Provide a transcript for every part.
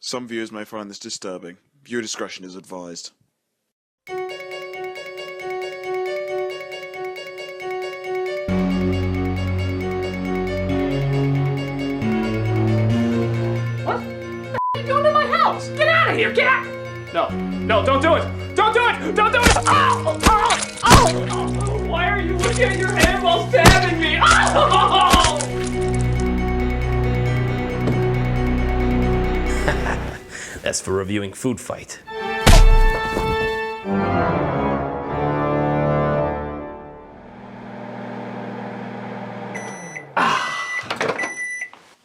Some viewers may find this disturbing. Viewer discretion is advised. What? What are you doing in my house? Get out of here! Get out! No, don't do it! Don't do it! Don't do it! Oh! Oh! Oh! Why are you looking at your hand while stabbing me? Oh! That's for reviewing Food Fight.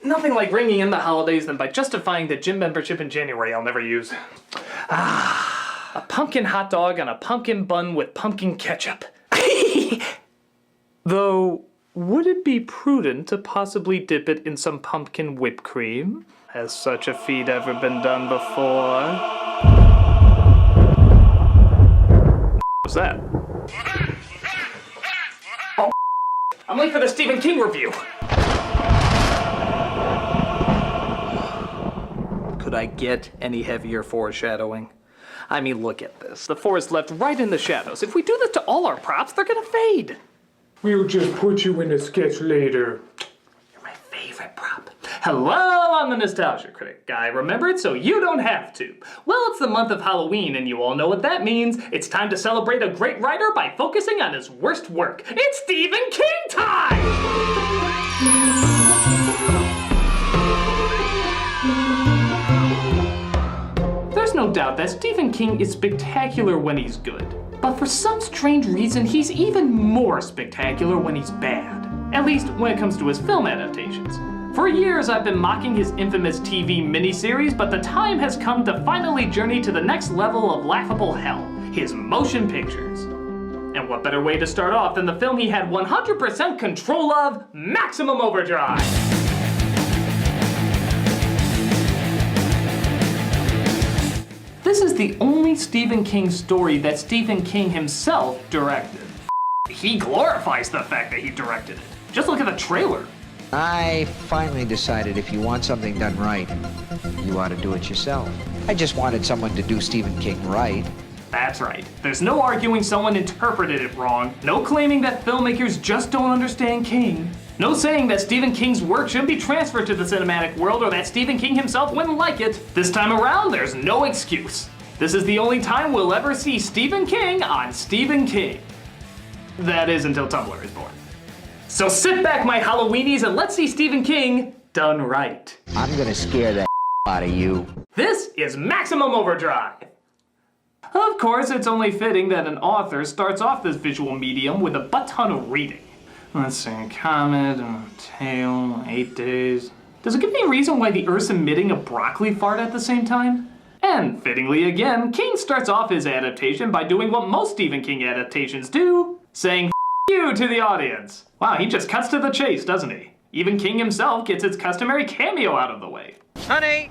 Nothing like ringing in the holidays than by justifying the gym membership in January I'll never use. A pumpkin hot dog on a pumpkin bun with pumpkin ketchup. Though, would it be prudent to possibly dip it in some pumpkin whipped cream? Has such a feat ever been done before? What's that? Oh, I'm late for the Stephen King review. Could I get any heavier foreshadowing? I mean, look at this. The forest left right in the shadows. If we do this to all our props, they're gonna fade. We'll just put you in a sketch later. You're my favorite prop. Hello, I'm the Nostalgia Critic guy. Remember it so you don't have to. Well, it's the month of Halloween, and you all know what that means. It's time to celebrate a great writer by focusing on his worst work. It's Stephen King time! There's no doubt that Stephen King is spectacular when he's good. But for some strange reason, he's even more spectacular when he's bad. At least when it comes to his film adaptations. For years, I've been mocking his infamous TV miniseries, but the time has come to finally journey to the next level of laughable hell, his motion pictures. And what better way to start off than the film he had 100% control of, Maximum Overdrive! This is the only Stephen King story that Stephen King himself directed. He glorifies the fact that he directed it. Just look at the trailer. I finally decided if you want something done right, you ought to do it yourself. I just wanted someone to do Stephen King right. That's right. There's no arguing someone interpreted it wrong. No claiming that filmmakers just don't understand King. No saying that Stephen King's work shouldn't be transferred to the cinematic world or that Stephen King himself wouldn't like it. This time around, there's no excuse. This is the only time we'll ever see Stephen King on Stephen King. That is until Tumblr is born. So sit back, my Halloweenies, and let's see Stephen King done right. I'm gonna scare the out of you. This is Maximum Overdrive. Of course, it's only fitting that an author starts off this visual medium with a butt-ton of reading. Let's see, Comet, Tail, 8 Days. Does it give any reason why the Earth's emitting a broccoli fart at the same time? And fittingly again, King starts off his adaptation by doing what most Stephen King adaptations do, saying F you to the audience. Wow, he just cuts to the chase, doesn't he? Even King himself gets his customary cameo out of the way. Honey,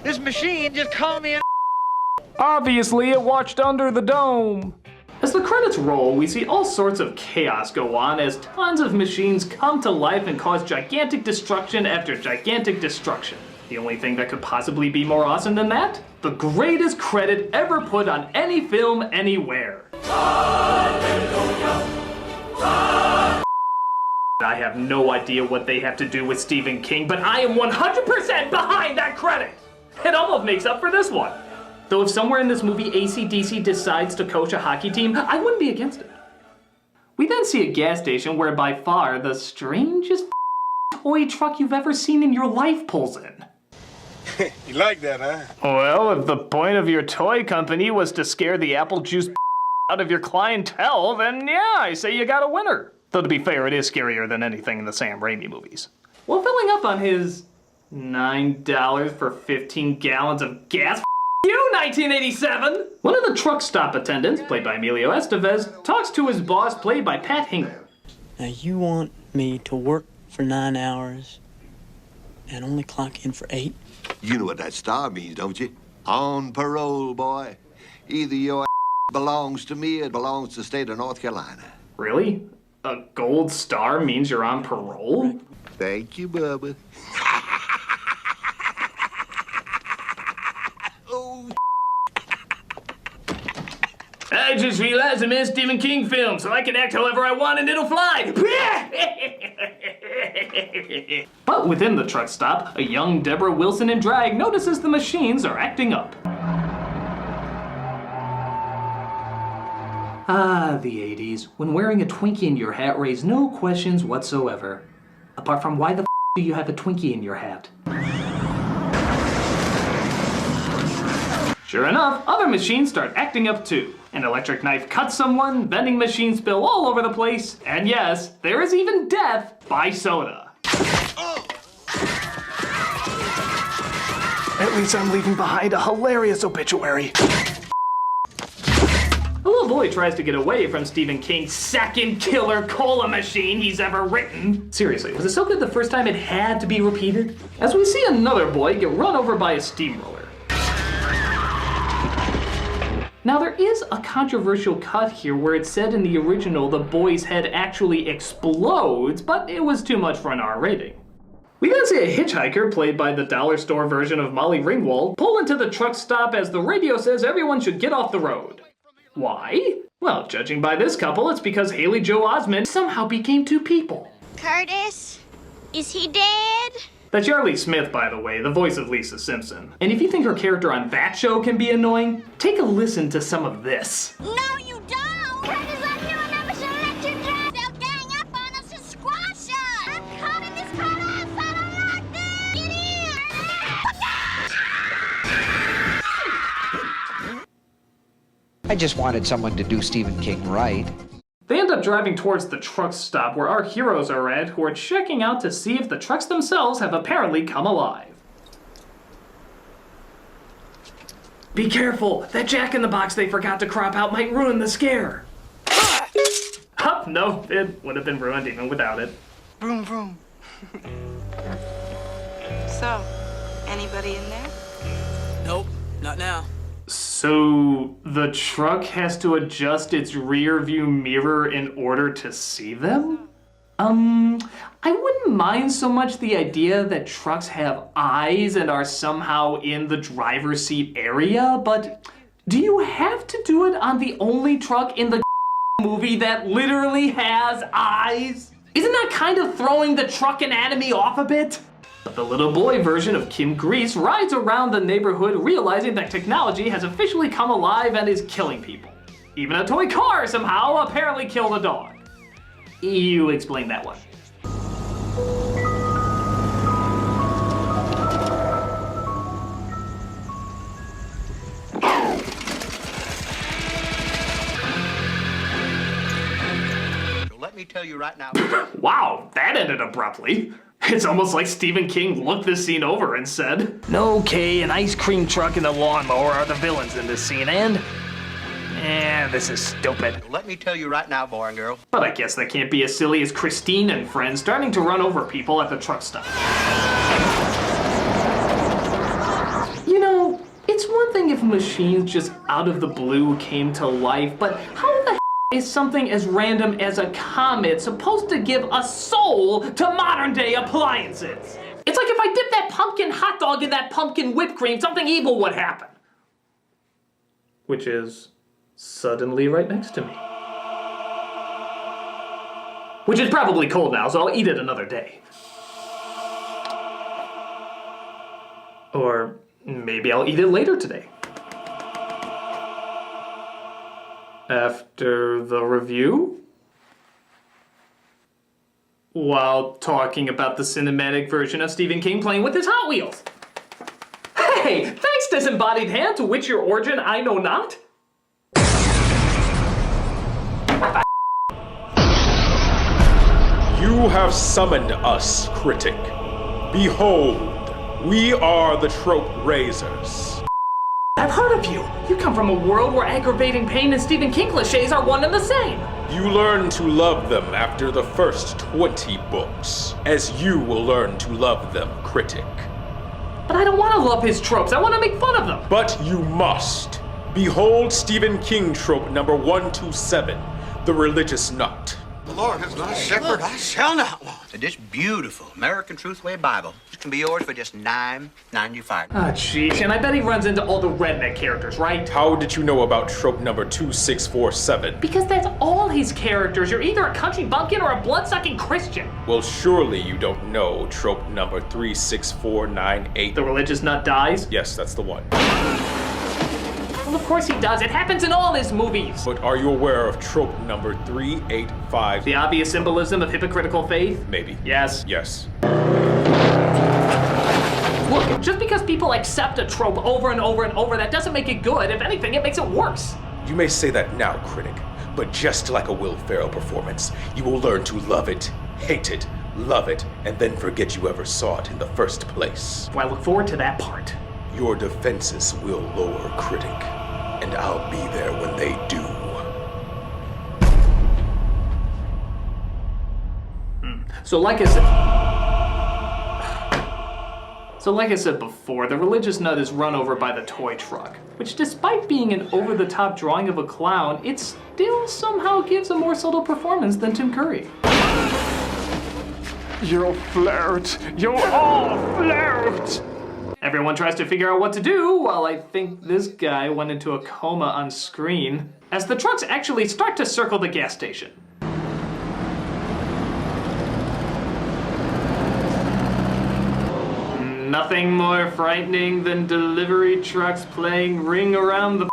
this machine just called me an Obviously, it watched Under the Dome. As the credits roll, we see all sorts of chaos go on as tons of machines come to life and cause gigantic destruction after gigantic destruction. The only thing that could possibly be more awesome than that? The greatest credit ever put on any film anywhere. I have no idea what they have to do with Stephen King, but I am 100% behind that credit! It almost makes up for this one. Though if somewhere in this movie AC/DC decides to coach a hockey team, I wouldn't be against it. We then see a gas station where by far the strangest toy truck you've ever seen in your life pulls in. You like that, huh? Well, if the point of your toy company was to scare the apple juice out of your clientele, then yeah, I say you got a winner. Though to be fair, it is scarier than anything in the Sam Raimi movies. Well, filling up on his $9 for 15 gallons of gas, you 1987! One of the truck stop attendants, played by Emilio Estevez, talks to his boss, played by Pat Hingle. Now you want me to work for 9 hours and only clock in for 8? You know what that star means, don't you? On parole, boy. Either your belongs to me or it belongs to the state of North Carolina. Really? A gold star means you're on parole? Thank you, Bubba. I just realized I made a Stephen King film, so I can act however I want and it'll fly. But within the truck stop, a young Deborah Wilson in drag notices the machines are acting up. Ah, the 80s, when wearing a Twinkie in your hat raised no questions whatsoever. Apart from why the do you have a Twinkie in your hat? Sure enough, other machines start acting up too. An electric knife cuts someone, vending machines spill all over the place, and yes, there is even death by soda. At least I'm leaving behind a hilarious obituary. A little boy tries to get away from Stephen King's second killer cola machine he's ever written. Seriously, was it so good the first time it had to be repeated? As we see another boy get run over by a steamroller. Now there is a controversial cut here where it said in the original the boy's head actually explodes, but it was too much for an R rating. We then see a hitchhiker, played by the dollar store version of Molly Ringwald, pull into the truck stop as the radio says everyone should get off the road. Why? Well, judging by this couple, it's because Haley Joel Osment somehow became two people. Curtis, is he dead? That's Yarly Smith, by the way, the voice of Lisa Simpson. And if you think her character on that show can be annoying, take a listen to some of this. No, you don't! Curtis, I'm here on that electric drive. They'll gang up on us and squash us! I'm caught in this car outside of lockdown! Get in! I just wanted someone to do Stephen King right. They end up driving towards the truck stop where our heroes are at, who are checking out to see if the trucks themselves have apparently come alive. Be careful! That jack-in-the-box they forgot to crop out might ruin the scare! Huh, no, it would have been ruined even without it. Vroom, vroom. So, anybody in there? Nope, not now. So, the truck has to adjust its rear view mirror in order to see them? I wouldn't mind so much the idea that trucks have eyes and are somehow in the driver's seat area, but do you have to do it on the only truck in the movie that literally has eyes? Isn't that kind of throwing the truck anatomy off a bit? But the little boy version of Kim Grease rides around the neighborhood realizing that technology has officially come alive and is killing people. Even a toy car somehow apparently killed a dog. You explain that one. Let me tell you right now. Wow, that ended abruptly. It's almost like Stephen King looked this scene over and said, "Okay, an ice cream truck and a lawnmower are the villains in this scene, and this is stupid." Let me tell you right now, boy and girl. But I guess that can't be as silly as Christine and friends starting to run over people at the truck stop. You know, it's one thing if machines just out of the blue came to life, but how the is something as random as a comet supposed to give a soul to modern day appliances? It's like if I dipped that pumpkin hot dog in that pumpkin whipped cream, something evil would happen. Which is suddenly right next to me. Which is probably cold now, so I'll eat it another day. Or maybe I'll eat it later today. After the review? While talking about the cinematic version of Stephen King playing with his Hot Wheels. Hey, thanks, disembodied hand, to which your origin I know not. You have summoned us, Critic. Behold, we are the Trope Raisers. I've heard of you. You come from a world where aggravating pain and Stephen King cliches are one and the same. You learn to love them after the first 20 books, as you will learn to love them, Critic. But I don't want to love his tropes. I want to make fun of them. But you must. Behold Stephen King trope number 127, the religious nut. Lord has not a shepherd I shall not want. This beautiful American Truthway Bible can be yours for just $9.95. Ah, jeez, and I bet he runs into all the redneck characters, right? How did you know about trope number 2647? Because that's all his characters. You're either a country bumpkin or a blood-sucking Christian. Well, surely you don't know trope number 36498. The religious nut dies? Yes, that's the one. Well, of course he does. It happens in all his movies. But are you aware of trope number 385? The obvious symbolism of hypocritical faith? Maybe. Yes. Yes. Look, just because people accept a trope over and over and over, that doesn't make it good. If anything, it makes it worse. You may say that now, Critic, but just like a Will Ferrell performance, you will learn to love it, hate it, love it, and then forget you ever saw it in the first place. Well, I look forward to that part. Your defenses will lower, Critic, and I'll be there when they do. So like I said before, the religious nut is run over by the toy truck, which despite being an over-the-top drawing of a clown, it still somehow gives a more subtle performance than Tim Curry. You flirt. You all flirt. Everyone tries to figure out what to do, while I think this guy went into a coma on screen, as the trucks actually start to circle the gas station. Nothing more frightening than delivery trucks playing Ring Around the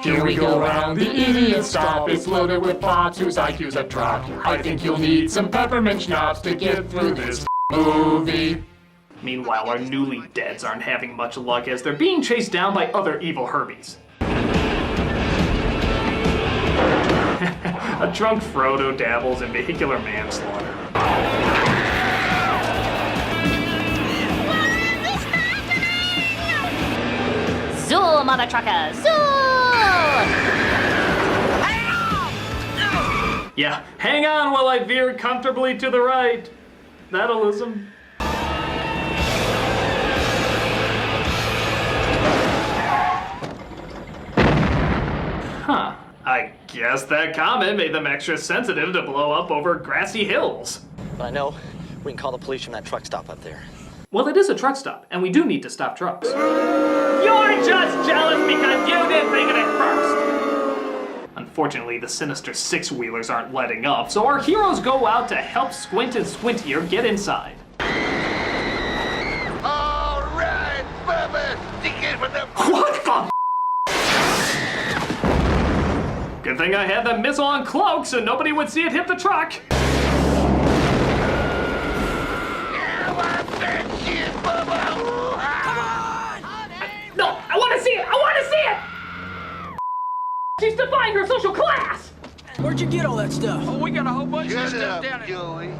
Here we go round the idiot stop. It's loaded with pots whose IQ's a drop. I think you'll need some peppermint schnapps to get through this movie. Meanwhile, our newly deads aren't having much luck as they're being chased down by other evil Herbies. A drunk Frodo dabbles in vehicular manslaughter. Zoom, mother trucker, zoom! Yeah, hang on while I veer comfortably to the right. That'll-ism. Huh. I guess that comment made them extra sensitive to blow up over grassy hills. But I know we can call the police from that truck stop up there. Well, it is a truck stop, and we do need to stop trucks. You're just jealous because you didn't think of it first! Unfortunately, the sinister six-wheelers aren't letting up, so our heroes go out to help Squint and Squintier get inside. All right, Bubba, stick with the... What the Good thing I had that missile on cloak so nobody would see it hit the truck. No, I want to see it! I want to see it! She's defying her social class! Where'd you get all that stuff? Oh, we got a whole bunch Shut of stuff up, down here. Joey.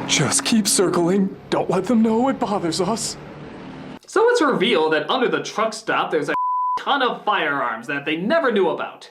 Just keep circling. Don't let them know it bothers us. So it's revealed that under the truck stop there's a ton of firearms that they never knew about.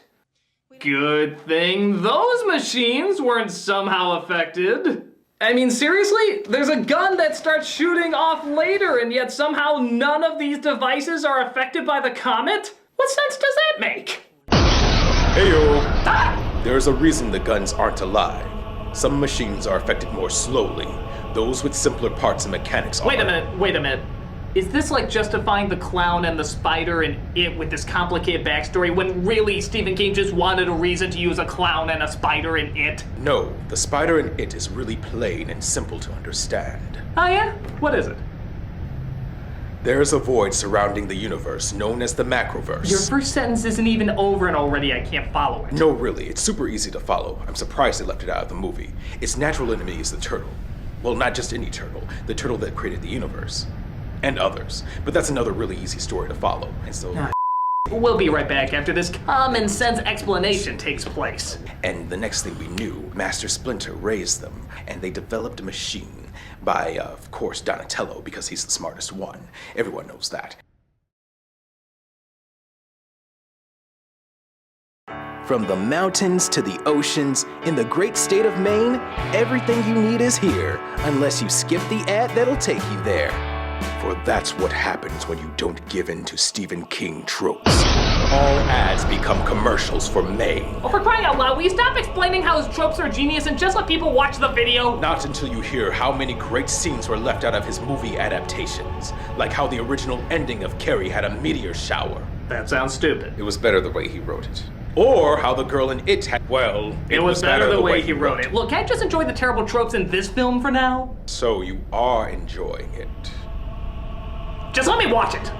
Good thing those machines weren't somehow affected. I mean, seriously? There's a gun that starts shooting off later, and yet somehow none of these devices are affected by the comet? What sense does that make? Heyo! Ah! There's a reason the guns aren't alive. Some machines are affected more slowly. Those with simpler parts and mechanics are... Wait a minute. Is this like justifying the clown and the spider and it with this complicated backstory when really Stephen King just wanted a reason to use a clown and a spider in it? No, the spider in it is really plain and simple to understand. Oh yeah? What is it? There's a void surrounding the universe known as the macroverse. Your first sentence isn't even over and already I can't follow it. No, really, it's super easy to follow. I'm surprised they left it out of the movie. Its natural enemy is the turtle. Well, not just any turtle, the turtle that created the universe. And others. But that's another really easy story to follow, and so... We'll be right back after this common sense explanation takes place. And the next thing we knew, Master Splinter raised them, and they developed a machine by, of course, Donatello, because he's the smartest one. Everyone knows that. From the mountains to the oceans, in the great state of Maine, everything you need is here, unless you skip the ad that'll take you there. For that's what happens when you don't give in to Stephen King tropes. all ads become commercials for May. Oh, for crying out loud, will you stop explaining how his tropes are genius and just let people watch the video? Not until you hear how many great scenes were left out of his movie adaptations. Like how the original ending of Carrie had a meteor shower. That sounds stupid. It was better the way he wrote it. Or how the girl in It had, well, it was better the way he wrote it. Look, can't I just enjoy the terrible tropes in this film for now? So you are enjoying it. Just let me watch it.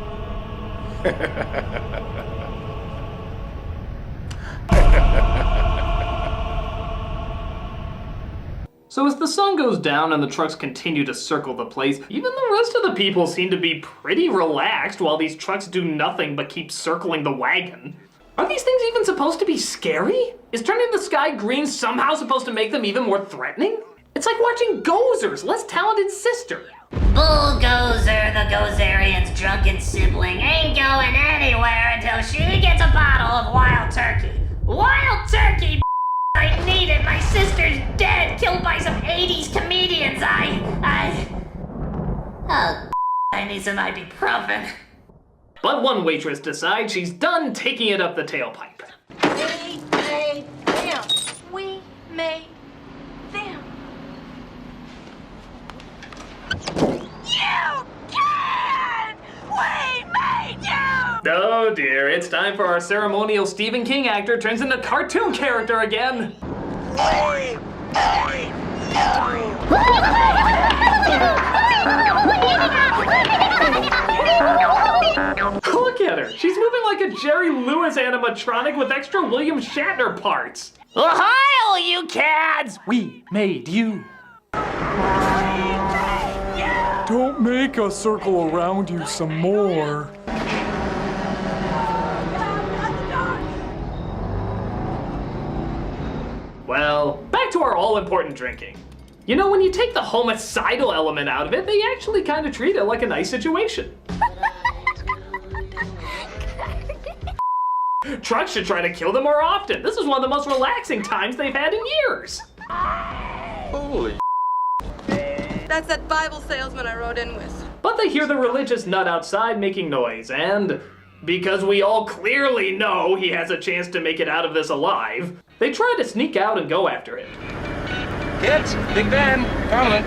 So as the sun goes down and the trucks continue to circle the place, even the rest of the people seem to be pretty relaxed while these trucks do nothing but keep circling the wagon. Are these things even supposed to be scary? Is turning the sky green somehow supposed to make them even more threatening? It's like watching Gozer's less talented sister. Bullgozer, the Gozerian's drunken sibling, ain't going anywhere until she gets a bottle of wild turkey. Wild turkey, I need it. My sister's dead, killed by some 80s comedians. I need some ibuprofen. But one waitress decides she's done taking it up the tailpipe. We made them. We made them. You can! We made you! Oh dear, it's time for our ceremonial Stephen King actor turns into cartoon character again. We made Look at her. She's moving like a Jerry Lewis animatronic with extra William Shatner parts. Hi, all you cads! We made you. Don't make us circle around you some more. Well, back to our all-important drinking. You know, when you take the homicidal element out of it, they actually kind of treat it like a nice situation. Trucks should try to kill them more often. This is one of the most relaxing times they've had in years. Holy. That's that Bible salesman I rode in with. But they hear the religious nut outside making noise, and because we all clearly know he has a chance to make it out of this alive, they try to sneak out and go after him. Kids, Big Ben, coming.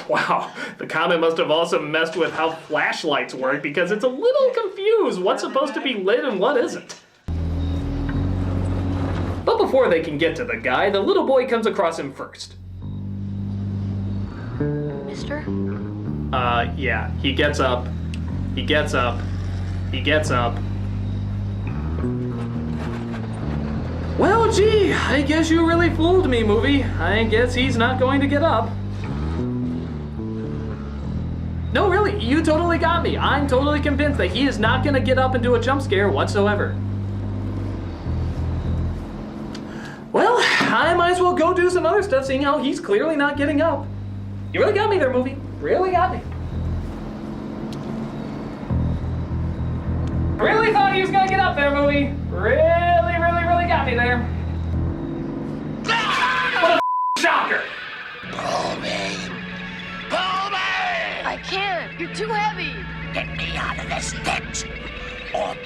Wow, the comet must have also messed with how flashlights work because it's a little confused what's supposed to be lit and what isn't. But before they can get to the guy, the little boy comes across him first. Mister? Yeah, he gets up. He gets up. He gets up. Well, gee, I guess you really fooled me, movie. I guess he's not going to get up. No, really, you totally got me. I'm totally convinced that he is not going to get up and do a jump scare whatsoever. Well, I might as well go do some other stuff, seeing how he's clearly not getting up. You really got me there, movie. Really got me. Really thought he was going to get up there, movie. Really, really, really got me there. What a shocker. Pull me! Pull me! I can't. You're too heavy. Get me out of this ditch, or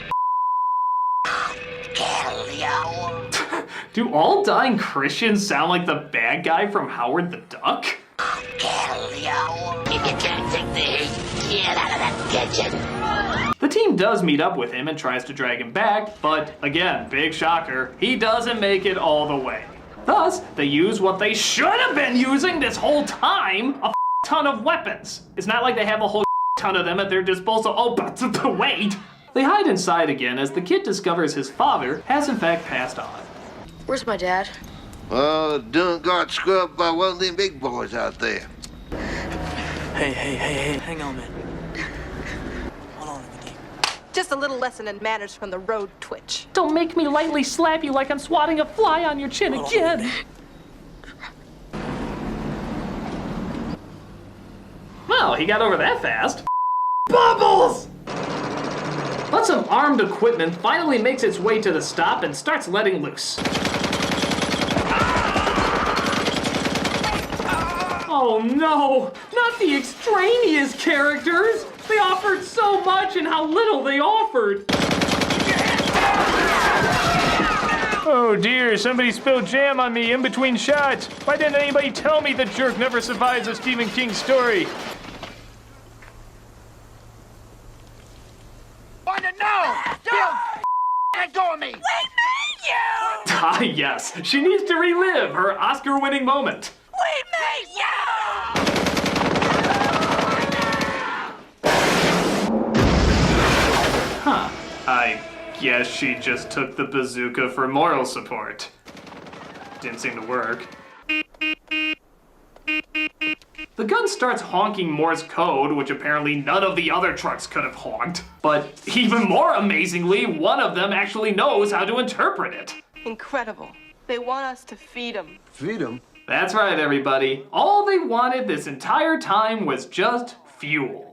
I'll kill you. Do all dying Christians sound like the bad guy from Howard the Duck? I'll kill you. If you can't take the heat, get out of that kitchen. The team does meet up with him and tries to drag him back, but again, big shocker, he doesn't make it all the way. Thus, they use what they should have been using this whole time, a ton of weapons. It's not like they have a whole ton of them at their disposal. Oh, but wait! They hide inside again as the kid discovers his father has in fact passed on. Where's my dad? Done got scrubbed by one of them big boys out there. Hey, hang on a minute. Just a little lesson in manners from the road twitch. Don't make me lightly slap you like I'm swatting a fly on your chin again. Well, he got over that fast. Bubbles! But some armed equipment finally makes its way to the stop and starts letting loose. Oh, Oh no, not the extraneous characters! They offered so much and how little they offered! Oh dear, somebody spilled jam on me in between shots. Why didn't anybody tell me the jerk never survives a Stephen King story? Want to know? Let go of me! We made you! Ah yes, she needs to relive her Oscar-winning moment. We made you! Huh, I guess she just took the bazooka for moral support. Didn't seem to work. The gun starts honking Morse code, which apparently none of the other trucks could have honked. But even more amazingly, one of them actually knows how to interpret it. Incredible. They want us to feed them. Feed them? That's right, everybody. All they wanted this entire time was just fuel.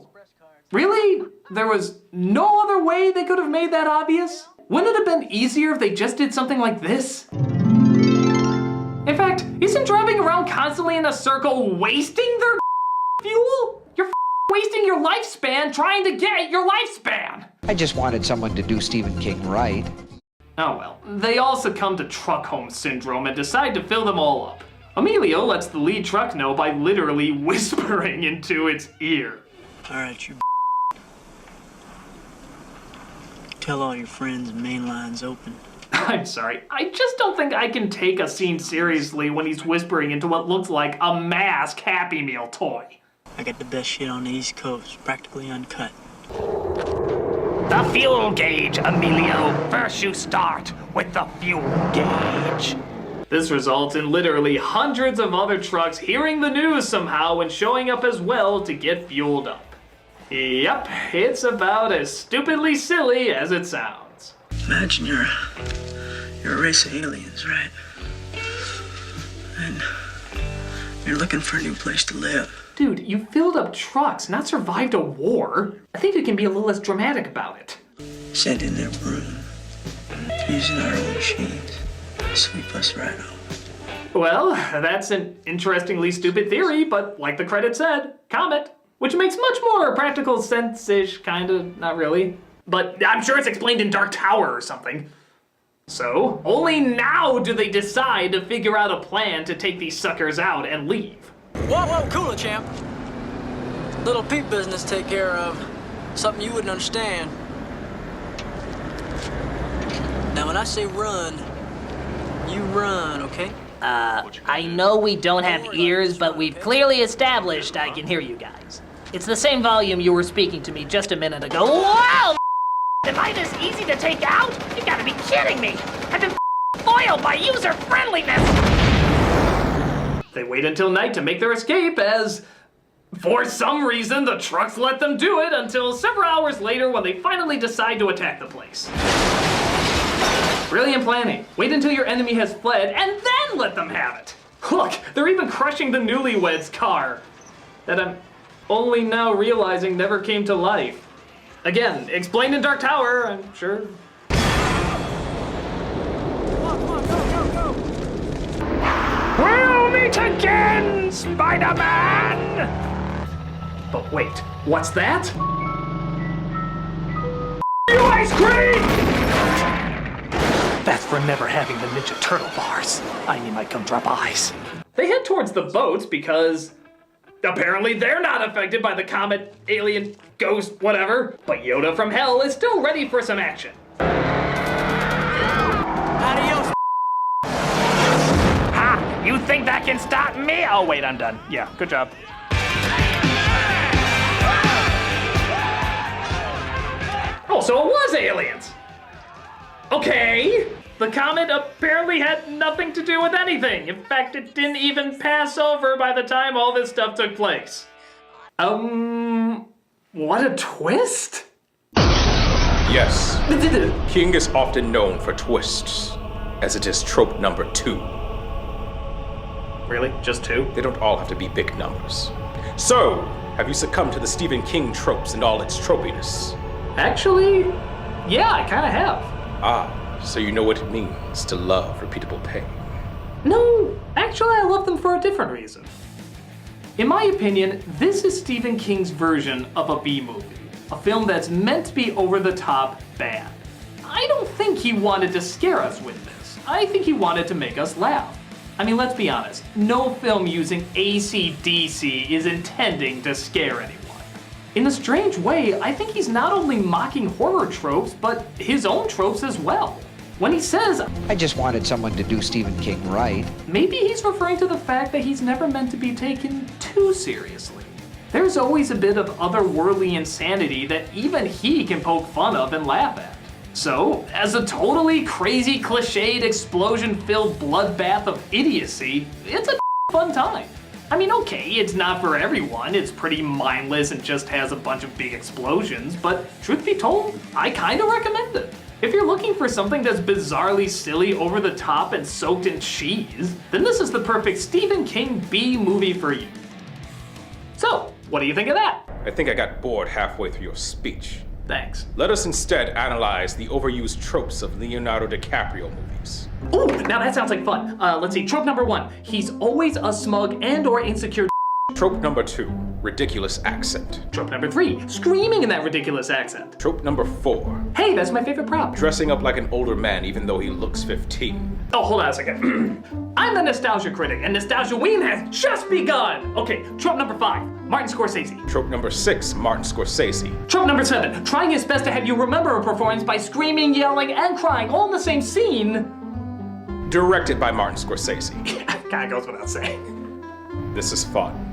Really? There was no other way they could have made that obvious? Wouldn't it have been easier if they just did something like this? In fact, isn't driving around constantly in a circle wasting their fuel? You're wasting your lifespan trying to get your lifespan. I just wanted someone to do Stephen King right. Oh well, they all succumb to truck home syndrome and decide to fill them all up. Emilio lets the lead truck know by literally whispering into its ear. All right, you tell all your friends main line's open. I'm sorry, I just don't think I can take a scene seriously when he's whispering into what looks like a mask Happy Meal toy. I got the best shit on the East Coast, practically uncut. The fuel gauge, Emilio. First you start with the fuel gauge. This results in literally hundreds of other trucks hearing the news somehow and showing up as well to get fueled up. Yep, it's about as stupidly silly as it sounds. Imagine you're a race of aliens, right? And you're looking for a new place to live. Dude, you filled up trucks, not survived a war. I think you can be a little less dramatic about it. Sent in their room, using our own machines, sweep us right up. Well, that's an interestingly stupid theory, but like the credit said, comet. Which makes much more practical sense-ish, kinda, not really. But I'm sure it's explained in Dark Tower or something. So, only now do they decide to figure out a plan to take these suckers out and leave. Whoa, cool it, champ. Little peep business take care of. Something you wouldn't understand. Now, when I say run, you run, okay? I know we don't have ears, but we've clearly established I can hear you guys. It's the same volume you were speaking to me just a minute ago. Wow! Am I this easy to take out? You gotta be kidding me! I've been foiled by user friendliness! They wait until night to make their escape as, for some reason, the trucks let them do it until several hours later when they finally decide to attack the place. Brilliant planning. Wait until your enemy has fled and then let them have it. Look, they're even crushing the newlyweds' car that I'm only now realizing never came to life. Again, explained in Dark Tower, I'm sure. We'll meet again, Spider-Man! But wait, what's that? You ice cream! That's for never having the Ninja Turtle bars. I need my gumdrop eyes. They head towards the boats because apparently they're not affected by the comet, alien, ghost, whatever. But Yoda from Hell is still ready for some action. Adios. Ha! You think that can stop me? Oh, wait, I'm done. Yeah, good job. Oh, so it was aliens. Okay. The comet apparently had nothing to do with anything. In fact, it didn't even pass over by the time all this stuff took place. What a twist? Yes. King is often known for twists, as it is trope number 2. Really? Just 2? They don't all have to be big numbers. So, have you succumbed to the Stephen King tropes and all its tropiness? Actually, yeah, I kinda have. Ah, so you know what it means to love repeatable pain. No, actually I love them for a different reason. In my opinion, this is Stephen King's version of a B-movie. A film that's meant to be over-the-top bad. I don't think he wanted to scare us with this. I think he wanted to make us laugh. I mean, let's be honest, no film using AC/DC is intending to scare anyone. In a strange way, I think he's not only mocking horror tropes, but his own tropes as well. When he says, I just wanted someone to do Stephen King right, maybe he's referring to the fact that he's never meant to be taken too seriously. There's always a bit of otherworldly insanity that even he can poke fun of and laugh at. So, as a totally crazy, cliched, explosion-filled bloodbath of idiocy, it's a fun time. I mean, okay, it's not for everyone, it's pretty mindless and just has a bunch of big explosions, but truth be told, I kinda recommend it. If you're looking for something that's bizarrely silly, over the top, and soaked in cheese, then this is the perfect Stephen King B movie for you. So, what do you think of that? I think I got bored halfway through your speech. Thanks. Let us instead analyze the overused tropes of Leonardo DiCaprio movies. Ooh, now that sounds like fun. Let's see, trope number 1. He's always a smug and or insecure. Trope number 2, ridiculous accent. Trope number 3, screaming in that ridiculous accent. Trope number 4. Hey, that's my favorite prop. Dressing up like an older man even though he looks 15. Oh, hold on a second. I'm the nostalgia critic, and Nostalgia Ween has just begun! Okay, trope number 5, Martin Scorsese. Trope number 6, Martin Scorsese. Trope number 7, trying his best to have you remember a performance by screaming, yelling, and crying all in the same scene. Directed by Martin Scorsese. Kinda goes without saying. This is fun.